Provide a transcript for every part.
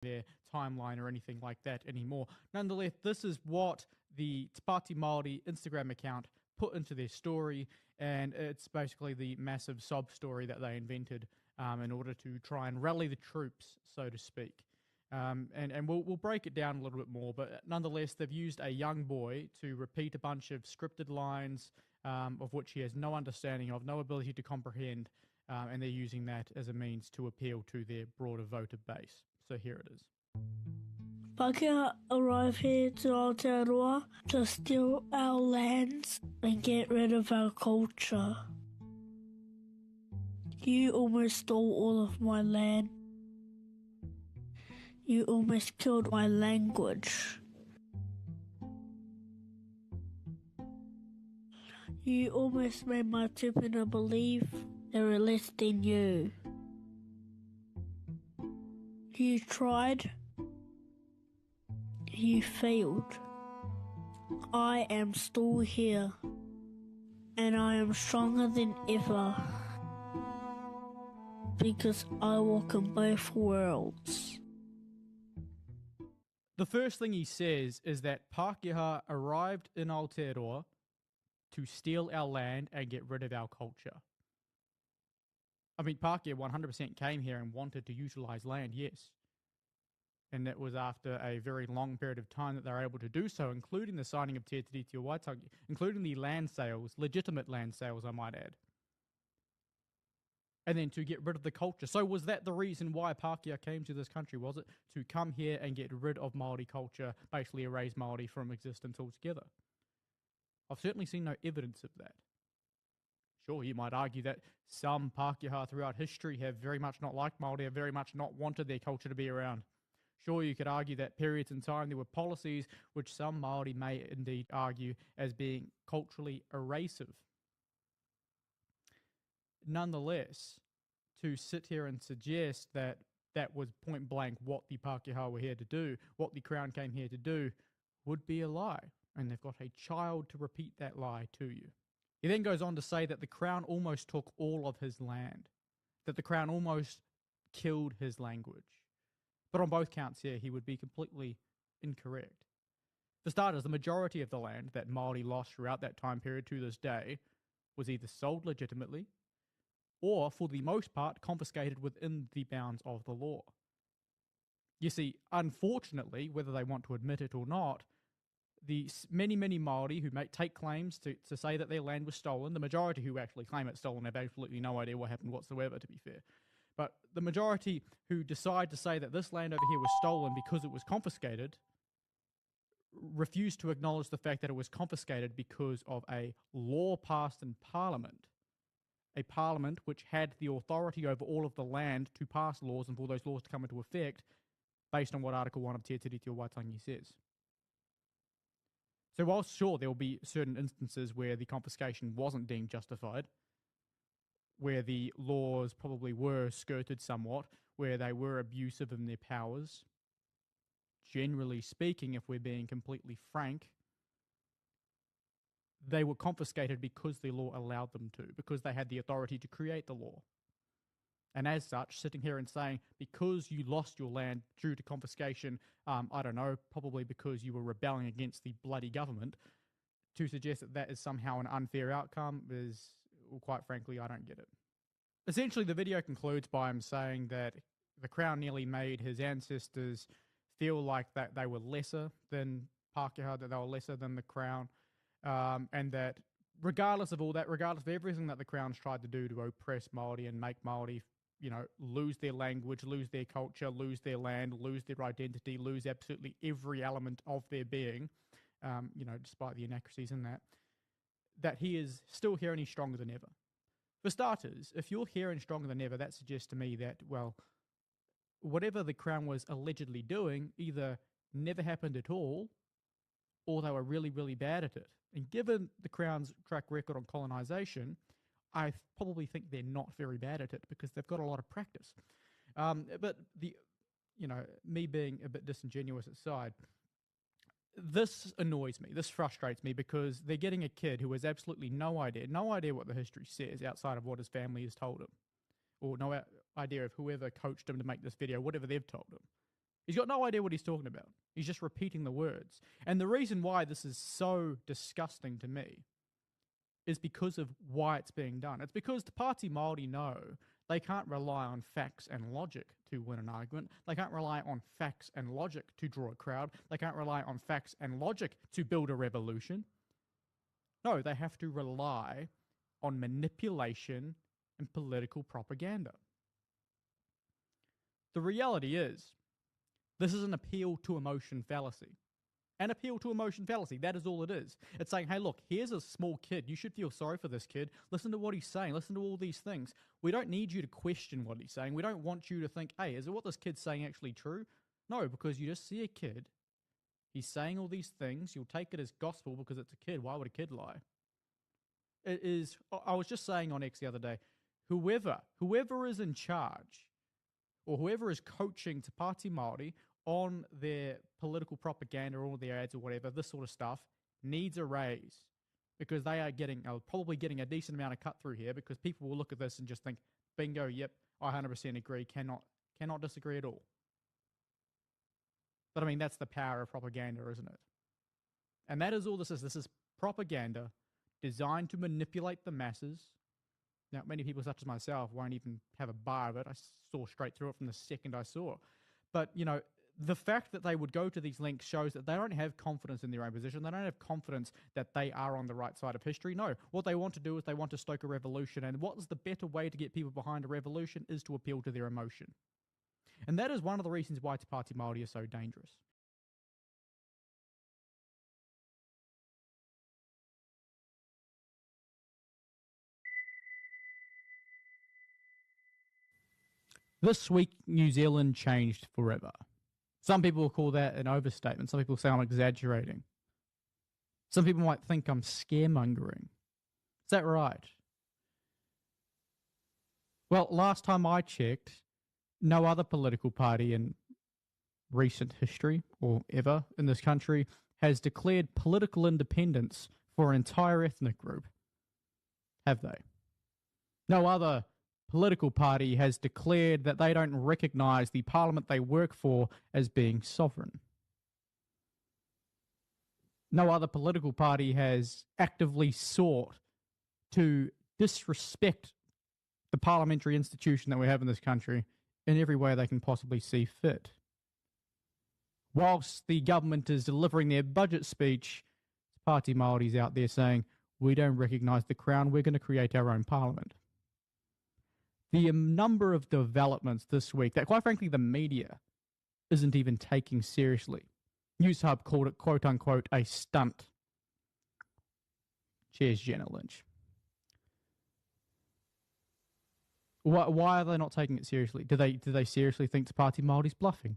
their timeline or anything like that anymore. Nonetheless, this is what the Te Pāti Māori Instagram account put into their story, and it's basically the massive sob story that they invented in order to try and rally the troops, so to speak. And we'll break it down a little bit more, but nonetheless, they've used a young boy to repeat a bunch of scripted lines of which he has no understanding of, no ability to comprehend, and they're using that as a means to appeal to their broader voter base. So here it is. Pākehā arrive here to Aotearoa to steal our lands and get rid of our culture. You almost stole all of my land. You almost killed my language. You almost made my tupuna believe they were less than you. You tried. You failed. I am still here, and I am stronger than ever, because I walk in both worlds. The first thing he says is that Pākehā arrived in Aotearoa to steal our land and get rid of our culture. I mean, Pākehā 100% came here and wanted to utilise land, yes. And that was after a very long period of time that they were able to do so, including the signing of Te Tiriti o Waitangi, including the land sales, legitimate land sales, I might add. And then to get rid of the culture. So was that the reason why Pākehā came to this country? Was it to come here and get rid of Māori culture, basically erase Māori from existence altogether? I've certainly seen no evidence of that. Sure, you might argue that some Pākehā throughout history have very much not liked Māori, have very much not wanted their culture to be around. Sure, you could argue that periods in time there were policies which some Māori may indeed argue as being culturally erasive. Nonetheless, to sit here and suggest that that was point blank what the Pākehā were here to do, what the Crown came here to do, would be a lie. And they've got a child to repeat that lie to you. He then goes on to say that the Crown almost took all of his land, that the Crown almost killed his language. But on both counts here, he would be completely incorrect. For starters, the majority of the land that Māori lost throughout that time period to this day was either sold legitimately or, for the most part, confiscated within the bounds of the law. You see, unfortunately, whether they want to admit it or not, the many Māori who take claims to say that their land was stolen, the majority who actually claim it's stolen have absolutely no idea what happened whatsoever, to be fair. But the majority who decide to say that this land over here was stolen because it was confiscated refuse to acknowledge the fact that it was confiscated because of a law passed in Parliament. A Parliament which had the authority over all of the land to pass laws and for those laws to come into effect based on what Article 1 of Te Tiriti o Waitangi says. So whilst sure there will be certain instances where the confiscation wasn't deemed justified, where the laws probably were skirted somewhat, where they were abusive in their powers, generally speaking, if we're being completely frank, they were confiscated because the law allowed them to, because they had the authority to create the law. And as such, sitting here and saying, because you lost your land due to confiscation, I don't know, probably because you were rebelling against the bloody government, to suggest that that is somehow an unfair outcome is, well, quite frankly, I don't get it. Essentially, the video concludes by him saying that the Crown nearly made his ancestors feel like that they were lesser than Pākehā, that they were lesser than the Crown, and that regardless of all that, regardless of everything that the Crown's tried to do to oppress Māori and make Māori, lose their language, lose their culture, lose their land, lose their identity, lose absolutely every element of their being, despite the inaccuracies in that he is still here and he's stronger than ever. For starters, if you're here and stronger than ever, that suggests to me that, well, whatever the Crown was allegedly doing either never happened at all or they were really, really bad at it. And given the Crown's track record on colonisation, I probably think they're not very bad at it because they've got a lot of practice. But me being a bit disingenuous aside, this annoys me, this frustrates me because they're getting a kid who has absolutely no idea what the history says outside of what his family has told him, or no idea of whoever coached him to make this video, whatever they've told him. He's got no idea what he's talking about. He's just repeating the words. And the reason why this is so disgusting to me is because of why it's being done. It's because the Party Māori know they can't rely on facts and logic to win an argument. They can't rely on facts and logic to draw a crowd. They can't rely on facts and logic to build a revolution. No, they have to rely on manipulation and political propaganda. The reality is, this is an appeal to emotion fallacy. An appeal to emotion fallacy, that is all it is. It's saying, hey, look, here's a small kid. You should feel sorry for this kid. Listen to what he's saying. Listen to all these things. We don't need you to question what he's saying. We don't want you to think, hey, is it what this kid's saying actually true? No, because you just see a kid. He's saying all these things. You'll take it as gospel because it's a kid. Why would a kid lie? It is, I was just saying on X the other day, whoever is in charge or whoever is coaching Te Pāti Māori on their political propaganda or their ads or whatever, this sort of stuff, needs a raise because they are probably getting a decent amount of cut through here because people will look at this and just think, bingo, yep, I 100% agree, cannot disagree at all. But I mean, that's the power of propaganda, isn't it? And that is all this is. This is propaganda designed to manipulate the masses. Now, many people such as myself won't even have a bar of it. I saw straight through it from the second I saw. But, you know, the fact that they would go to these links shows that they don't have confidence in their own position. They don't have confidence that they are on the right side of history. No, what they want to do is they want to stoke a revolution. And what is the better way to get people behind a revolution is to appeal to their emotion. And that is one of the reasons why Te Pāti Māori is so dangerous. This week, New Zealand changed forever. Some people will call that an overstatement. Some people say I'm exaggerating. Some people might think I'm scaremongering. Is that right? Well, last time I checked, no other political party in recent history or ever in this country has declared political independence for an entire ethnic group. Have they? No other political party has declared that they don't recognise the parliament they work for as being sovereign. No other political party has actively sought to disrespect the parliamentary institution that we have in this country in every way they can possibly see fit. Whilst the government is delivering their budget speech, Pāti Māori's out there saying, we don't recognise the Crown, we're going to create our own parliament. The number of developments this week that, quite frankly, the media isn't even taking seriously. News Hub called it, quote-unquote, a stunt. Cheers, Jenna Lynch. Why are they not taking it seriously? Do they seriously think Te Pāti Māori's bluffing?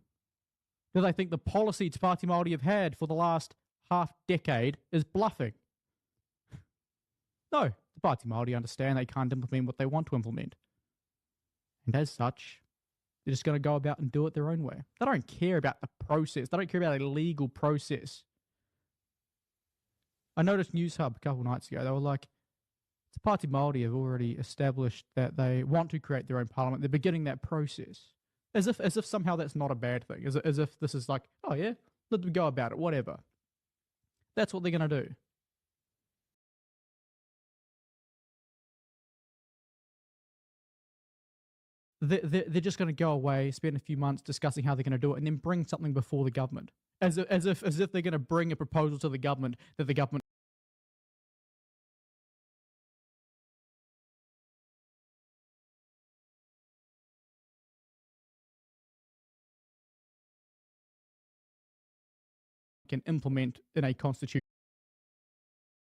Do they think the policy Te Pāti Māori have had for the last half-decade is bluffing? No, Te Pāti Māori understand they can't implement what they want to implement. And as such, they're just going to go about and do it their own way. They don't care about the process. They don't care about a legal process. I noticed News Hub a couple nights ago, they were like, Te Pāti Māori have already established that they want to create their own parliament. They're beginning that process. As if somehow that's not a bad thing. As if this is like, oh yeah, let them go about it, whatever. That's what they're going to do. They're just going to go away, spend a few months discussing how they're going to do it, and then bring something before the government. As if they're going to bring a proposal to the government that the government can implement in a constitutional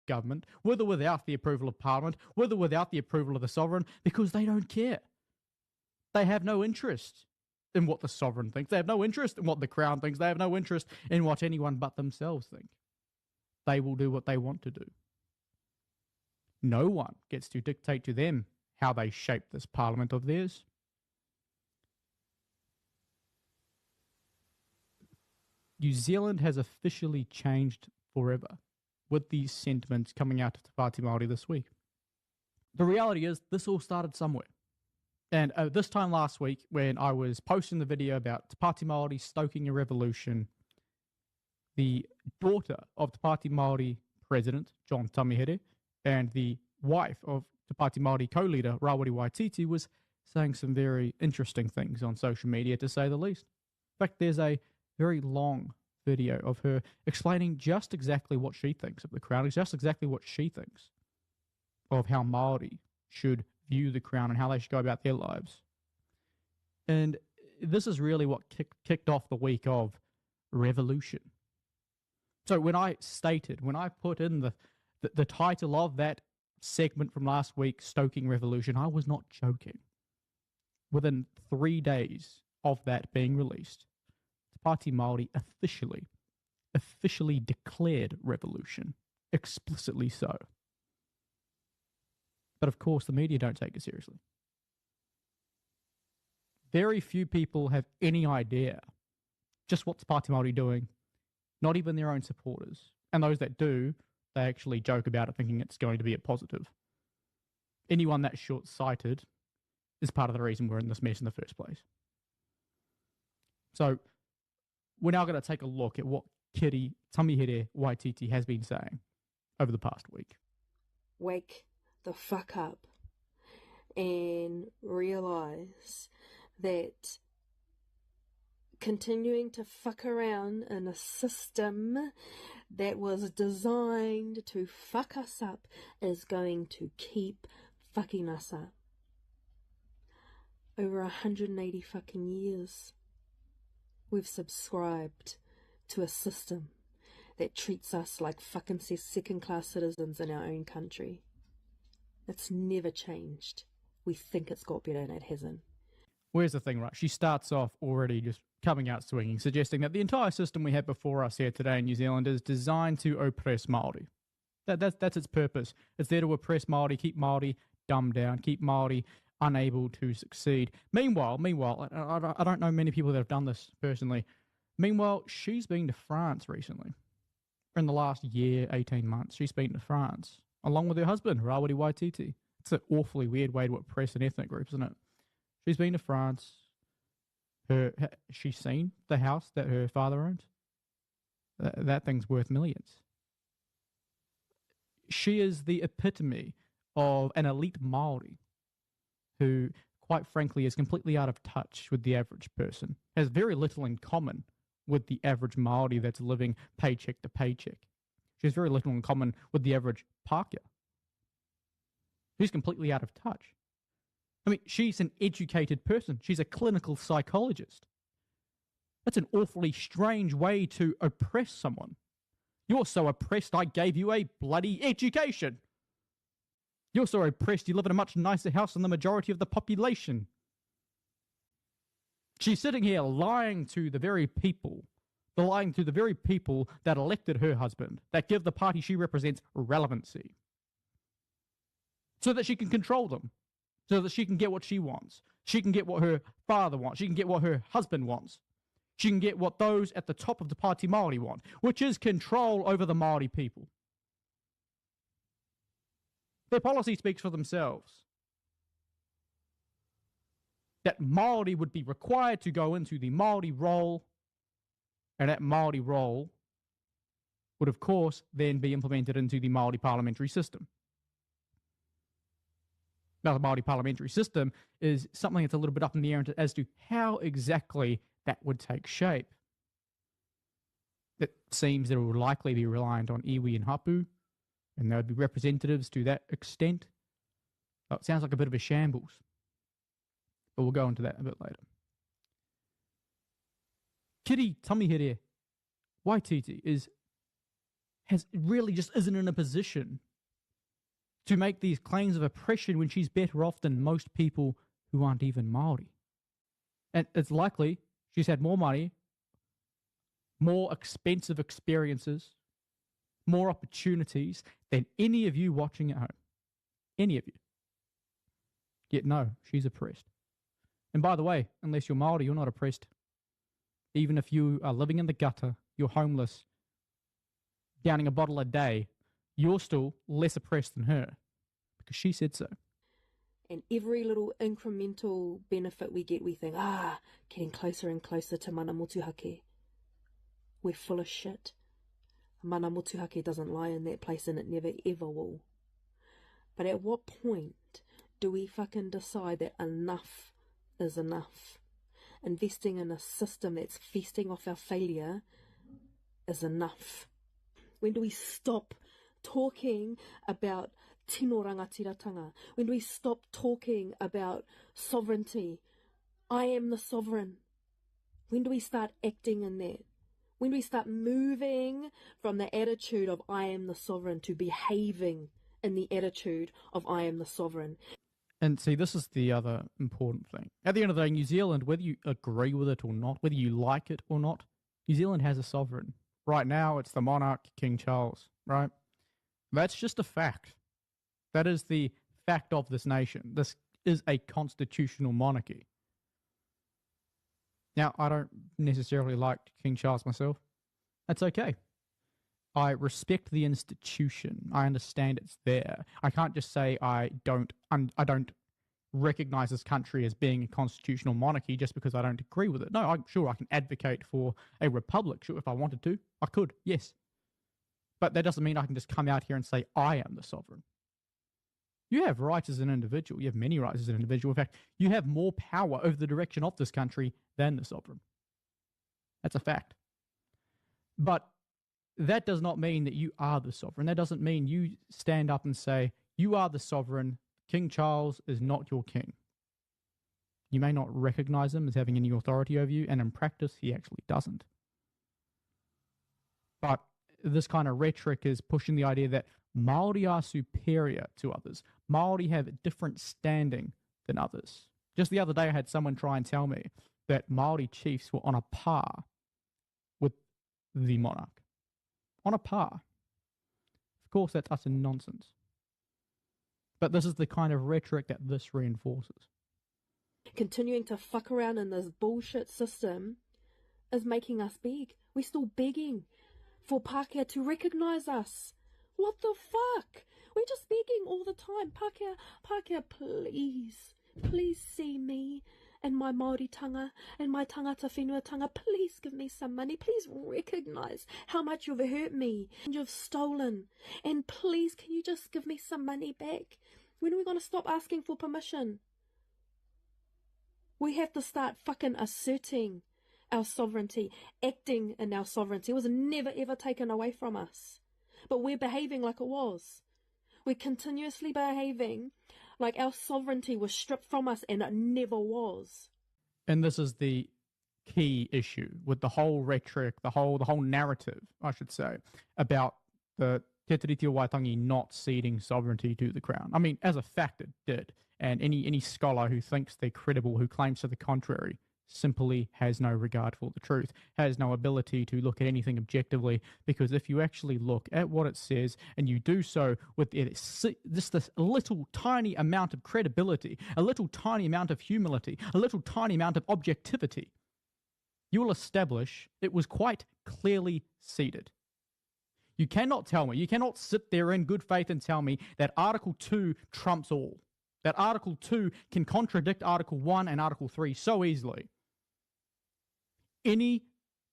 government, with or without the approval of Parliament, with or without the approval of the sovereign, because they don't care. They have no interest in what the sovereign thinks. They have no interest in what the Crown thinks. They have no interest in what anyone but themselves think. They will do what they want to do. No one gets to dictate to them how they shape this Parliament of theirs. New Zealand has officially changed forever with these sentiments coming out of Te Pāti Māori this week. The reality is, this all started somewhere. And this time last week, when I was posting the video about Te Pāti Māori stoking a revolution, the daughter of Te Pāti Māori President, John Tamihere, and the wife of Te Pāti Māori co-leader, Rawiri Waititi, was saying some very interesting things on social media, to say the least. In fact, there's a very long video of her explaining just exactly what she thinks of the Crown, just exactly what she thinks of how Māori should view the Crown and how they should go about their lives. And this is really what kicked off the week of revolution. So when I put in the title of that segment from last week, Stoking Revolution, I was not joking. Within 3 days of that being released, Te Pāti Māori officially declared revolution, explicitly so. But of course, the media don't take it seriously. Very few people have any idea just what Te Pāti Māori are doing, not even their own supporters. And those that do, they actually joke about it, thinking it's going to be a positive. Anyone that's short-sighted is part of the reason we're in this mess in the first place. So we're now going to take a look at what Kiri Tamihere Waititi has been saying over the past week. Wake the fuck up and realise that continuing to fuck around in a system that was designed to fuck us up is going to keep fucking us up. Over 180 fucking years, we've subscribed to a system that treats us like fucking second-class citizens in our own country. It's never changed. We think it's got better and it hasn't. Where's the thing, right? She starts off already just coming out swinging, suggesting that the entire system we have before us here today in New Zealand is designed to oppress Māori. That's its purpose. It's there to oppress Māori, keep Māori dumbed down, keep Māori unable to succeed. Meanwhile, I don't know many people that have done this personally. Meanwhile, she's been to France recently. In the last year, 18 months, she's been to France, along with her husband, Rawiri Waititi. It's an awfully weird way to oppress an ethnic group, isn't it? She's been to France. She's seen the house that her father owns. That thing's worth millions. She is the epitome of an elite Māori who, quite frankly, is completely out of touch with the average person, has very little in common with the average Māori that's living paycheck to paycheck. She has very little in common with the average Pākehā. She's completely out of touch. I mean, she's an educated person. She's a clinical psychologist. That's an awfully strange way to oppress someone. You're so oppressed, I gave you a bloody education. You're so oppressed, you live in a much nicer house than the majority of the population. She's sitting here lying to the very people that elected her husband, that give the party she represents relevancy, so that she can control them, so that she can get what she wants. She can get what her father wants. She can get what her husband wants. She can get what those at the top of the Te Pāti Māori want, which is control over the Māori people. Their policy speaks for themselves. That Māori would be required to go into the Māori role, and that Māori role would, of course, then be implemented into the Māori parliamentary system. Now, the Māori parliamentary system is something that's a little bit up in the air as to how exactly that would take shape. It seems that it would likely be reliant on iwi and hapu, and there would be representatives to that extent. Oh, it sounds like a bit of a shambles, but we'll go into that a bit later. Kiri Tamihere Waititi really just isn't in a position to make these claims of oppression when she's better off than most people who aren't even Māori. And it's likely she's had more money, more expensive experiences, more opportunities than any of you watching at home. Any of you. Yet no, she's oppressed. And by the way, unless you're Māori, you're not oppressed. Even if you are living in the gutter, you're homeless, downing a bottle a day, you're still less oppressed than her, because she said so. And every little incremental benefit we get, we think, getting closer and closer to mana motuhake. We're full of shit. Mana motuhake doesn't lie in that place, and it never ever will. But at what point do we fucking decide that enough is enough? Investing in a system that's feasting off our failure is enough. When do we stop talking about tino rangatiratanga? When do we stop talking about sovereignty? I am the sovereign. When do we start acting in that? When do we start moving from the attitude of I am the sovereign to behaving in the attitude of I am the sovereign? And see, this is the other important thing. At the end of the day, New Zealand, whether you agree with it or not, whether you like it or not, New Zealand has a sovereign. Right now, it's the monarch, King Charles, right? That's just a fact. That is the fact of this nation. This is a constitutional monarchy. Now, I don't necessarily like King Charles myself. That's okay. I respect the institution. I understand it's there. I can't just say I don't recognize this country as being a constitutional monarchy just because I don't agree with it. No, I'm sure I can advocate for a republic. Sure, if I wanted to, I could, yes. But that doesn't mean I can just come out here and say I am the sovereign. You have rights as an individual. You have many rights as an individual. In fact, you have more power over the direction of this country than the sovereign. That's a fact. But that does not mean that you are the sovereign. That doesn't mean you stand up and say, you are the sovereign, King Charles is not your king. You may not recognize him as having any authority over you, and in practice, he actually doesn't. But this kind of rhetoric is pushing the idea that Māori are superior to others. Māori have a different standing than others. Just the other day, I had someone try and tell me that Māori chiefs were on a par with the monarch. On a par. Of course, that's utter nonsense. But this is the kind of rhetoric that this reinforces. Continuing to fuck around in this bullshit system is making us beg. We're still begging for Pākehā to recognise us. What the fuck? We're just begging all the time. Pākehā, please see me and my Māoritanga and my tangata whenuatanga. Please give me some money. Please recognise how much you've hurt me and you've stolen. And please, can you just give me some money back? When are we going to stop asking for permission? We have to start fucking asserting our sovereignty, acting in our sovereignty. It was never ever taken away from us. But we're behaving like it was. We're continuously behaving like our sovereignty was stripped from us, and it never was. And this is the key issue with the whole rhetoric, the whole narrative, I should say, about the Te Tiriti o Waitangi not ceding sovereignty to the Crown. I mean, as a fact, it did. And any scholar who thinks they're credible, who claims to the contrary, simply has no regard for the truth, has no ability to look at anything objectively, because if you actually look at what it says and you do so with just this little tiny amount of credibility, a little tiny amount of humility, a little tiny amount of objectivity, you will establish it was quite clearly ceded. You cannot tell me, you cannot sit there in good faith and tell me that Article 2 trumps all, that Article 2 can contradict Article 1 and Article 3 so easily. Any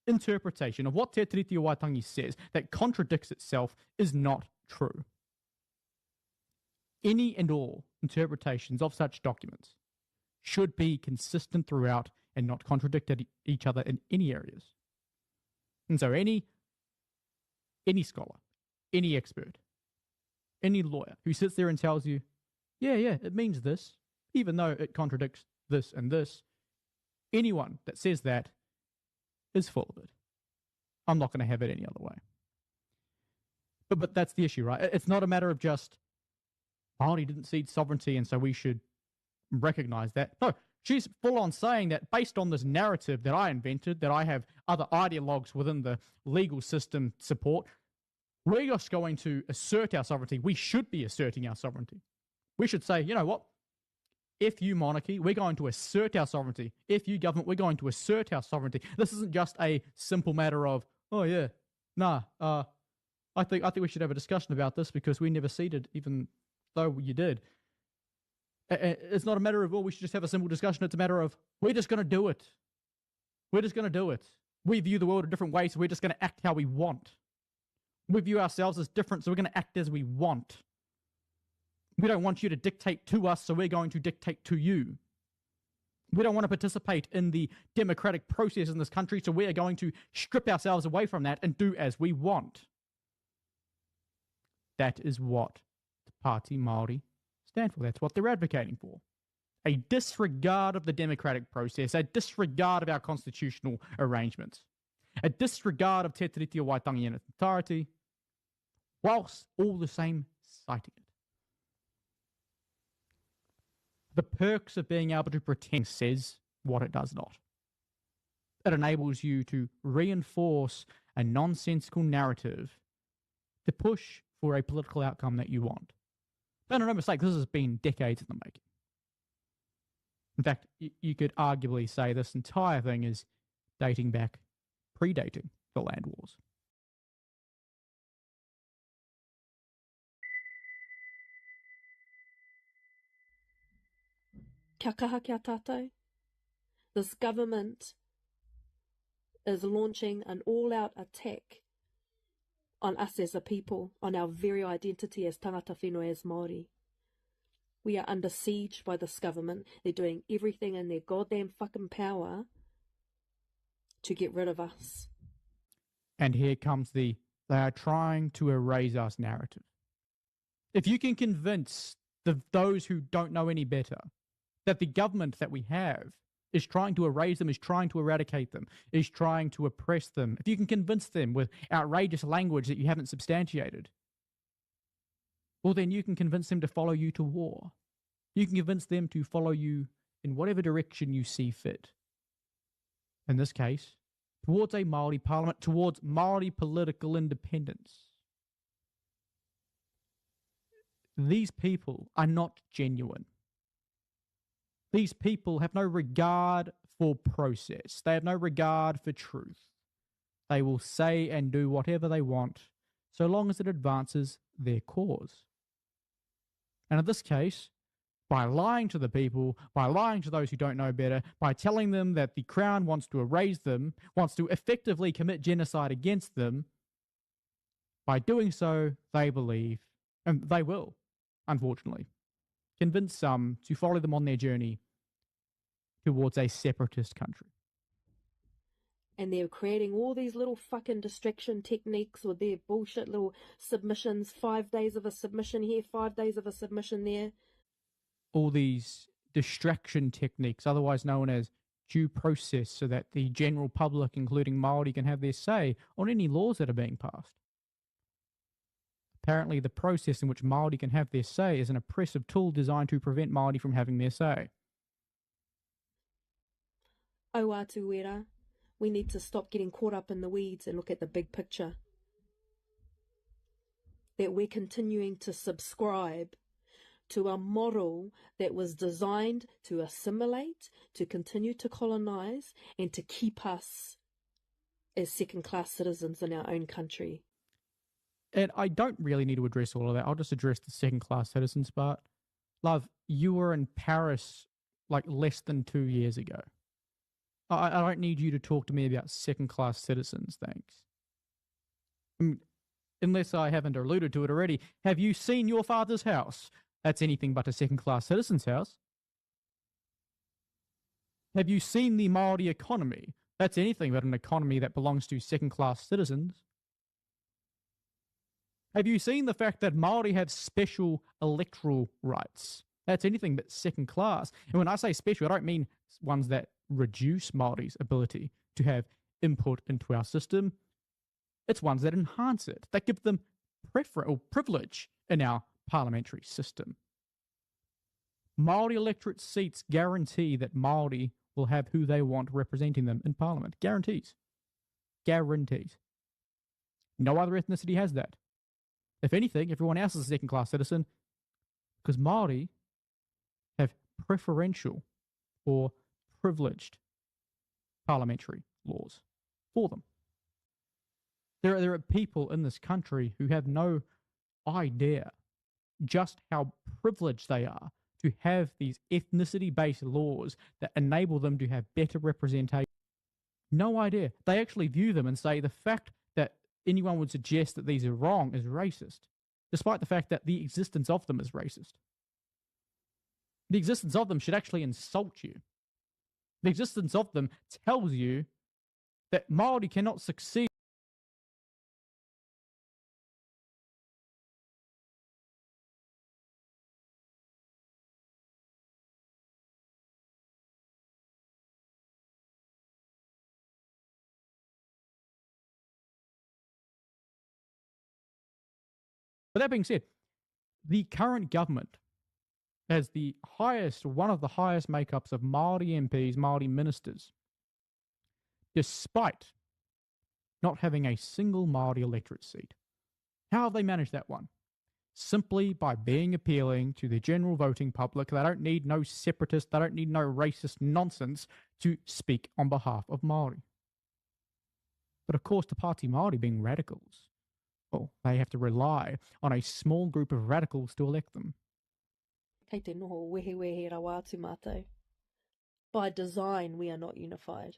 interpretation of what Te Tiriti o Waitangi says that contradicts itself is not true. Any and all interpretations of such documents should be consistent throughout and not contradict each other in any areas. And so any scholar, any expert, any lawyer who sits there and tells you, yeah, it means this, even though it contradicts this and this, anyone that says that is full of it. I'm not going to have it any other way. But that's the issue, right? It's not a matter of just, Māori didn't cede sovereignty and so we should recognise that. No, she's full on saying that based on this narrative that I invented, that I have other ideologues within the legal system support, we're just going to assert our sovereignty. We should be asserting our sovereignty. We should say, you know what? If you monarchy, we're going to assert our sovereignty. If you government, we're going to assert our sovereignty. This isn't just a simple matter of, oh yeah, I think we should have a discussion about this because we never ceded, even though you did. It's not a matter of, we should just have a simple discussion. It's a matter of, we're just going to do it. We're just going to do it. We view the world a different way, so we're just going to act how we want. We view ourselves as different, so we're going to act as we want. We don't want you to dictate to us, so we're going to dictate to you. We don't want to participate in the democratic process in this country, so we are going to strip ourselves away from that and do as we want. That is what the Party Māori stand for. That's what they're advocating for. A disregard of the democratic process, a disregard of our constitutional arrangements, a disregard of Te Tiriti o Waitangi in its entirety, whilst all the same citing it. The perks of being able to pretend says what it does not. It enables you to reinforce a nonsensical narrative to push for a political outcome that you want. But no mistake, this has been decades in the making. In fact, you could arguably say this entire thing is dating back, predating the land wars. Kia kaha kia tātou. This government is launching an all-out attack on us as a people, on our very identity as tangata whenua, as Māori. We are under siege by this government. They're doing everything in their goddamn fucking power to get rid of us. And here comes they are trying to erase us narrative. If you can convince those who don't know any better that the government that we have is trying to erase them, is trying to eradicate them, is trying to oppress them, if you can convince them with outrageous language that you haven't substantiated, well, then you can convince them to follow you to war. You can convince them to follow you in whatever direction you see fit. In this case, towards a Māori parliament, towards Māori political independence. These people are not genuine. These people have no regard for process. They have no regard for truth. They will say and do whatever they want, so long as it advances their cause. And in this case, by lying to the people, by lying to those who don't know better, by telling them that the Crown wants to erase them, wants to effectively commit genocide against them, by doing so, they believe, and they will, unfortunately, convince some to follow them on their journey towards a separatist country. And they're creating all these little fucking distraction techniques with their bullshit little submissions, 5 days of a submission here, 5 days of a submission there. All these distraction techniques, otherwise known as due process, so that the general public, including Māori, can have their say on any laws that are being passed. Apparently, the process in which Māori can have their say is an oppressive tool designed to prevent Māori from having their say. O atu wera, we need to stop getting caught up in the weeds and look at the big picture. That we're continuing to subscribe to a model that was designed to assimilate, to continue to colonize, and to keep us as second-class citizens in our own country. And I don't really need to address all of that. I'll just address the second-class citizens part. Love, you were in Paris like less than 2 years ago. I don't need you to talk to me about second-class citizens, thanks. Unless I haven't alluded to it already, have you seen your father's house? That's anything but a second-class citizen's house. Have you seen the Māori economy? That's anything but an economy that belongs to second-class citizens. Have you seen the fact that Māori have special electoral rights? That's anything but second class. And when I say special, I don't mean ones that reduce Māori's ability to have input into our system. It's ones that enhance it, that give them privilege in our parliamentary system. Māori electorate seats guarantee that Māori will have who they want representing them in Parliament. Guarantees. Guarantees. No other ethnicity has that. If anything, everyone else is a second-class citizen because Māori have preferential or privileged parliamentary laws for them. There are people in this country who have no idea just how privileged they are to have these ethnicity-based laws that enable them to have better representation? No idea. They actually view them and say the fact that anyone would suggest that these are wrong is racist, despite the fact that the existence of them is racist. The existence of them should actually insult you. The existence of them tells you that Māori cannot succeed. But that being said, the current government has the highest, one of the highest makeups of Māori MPs, Māori ministers, despite not having a single Māori electorate seat. How have they managed that one? Simply by being appealing to the general voting public. They don't need no separatist, they don't need no racist nonsense to speak on behalf of Māori. But of course, the Party Māori being radicals, well, they have to rely on a small group of radicals to elect them. Kei te noho wehe wehe rawa atu mātou. By design, we are not unified,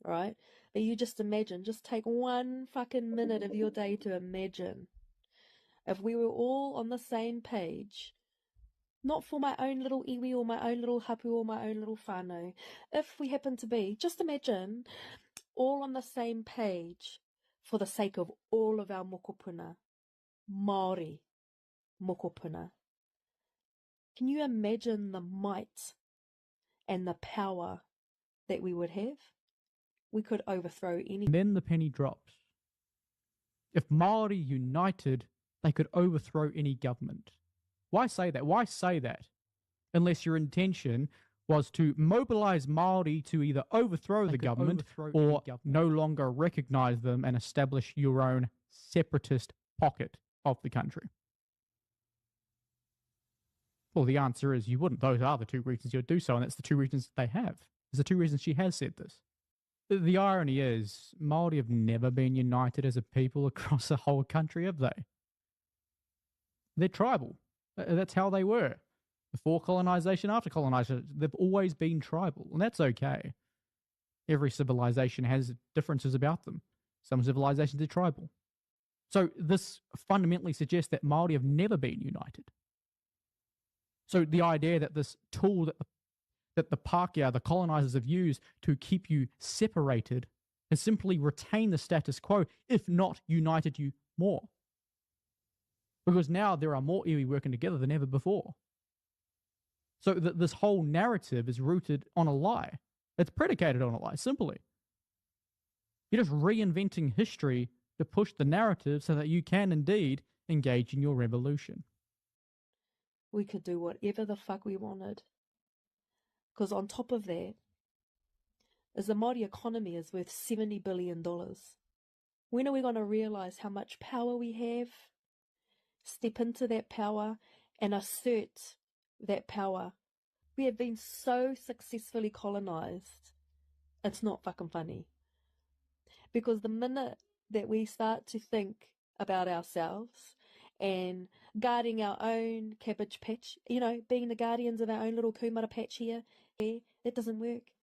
right? But you just imagine, just take one fucking minute of your day to imagine if we were all on the same page, not for my own little iwi or my own little hapu or my own little whānau, if we happen to be, just imagine, all on the same page for the sake of all of our mokopuna, Māori mokopuna. Can you imagine the might and the power that we would have? We could overthrow any... And then the penny drops. If Māori united, they could overthrow any government. Why say that? Why say that? Unless your intention was to mobilize Māori to either overthrow the government or no longer recognize them and establish your own separatist pocket of the country. Well, the answer is you wouldn't. Those are the two reasons you'd do so, and that's the two reasons they have. There's the two reasons she has said this. The irony is, Māori have never been united as a people across the whole country, have they? They're tribal. That's how they were. Before colonisation, after colonisation, they've always been tribal, and that's okay. Every civilization has differences about them. Some civilizations are tribal. So this fundamentally suggests that Māori have never been united. So the idea that this tool that the Pākehā, the colonisers, have used to keep you separated and simply retain the status quo, if not united you more. Because now there are more iwi working together than ever before. So this whole narrative is rooted on a lie. It's predicated on a lie, simply. You're just reinventing history to push the narrative so that you can indeed engage in your revolution. We could do whatever the fuck we wanted. Because on top of that, is the Māori economy is worth $70 billion. When are we going to realise how much power we have? Step into that power and assert that power. We have been so successfully colonised, it's not fucking funny. Because the minute that we start to think about ourselves and guarding our own cabbage patch, you know, being the guardians of our own little kumara patch here, that doesn't work.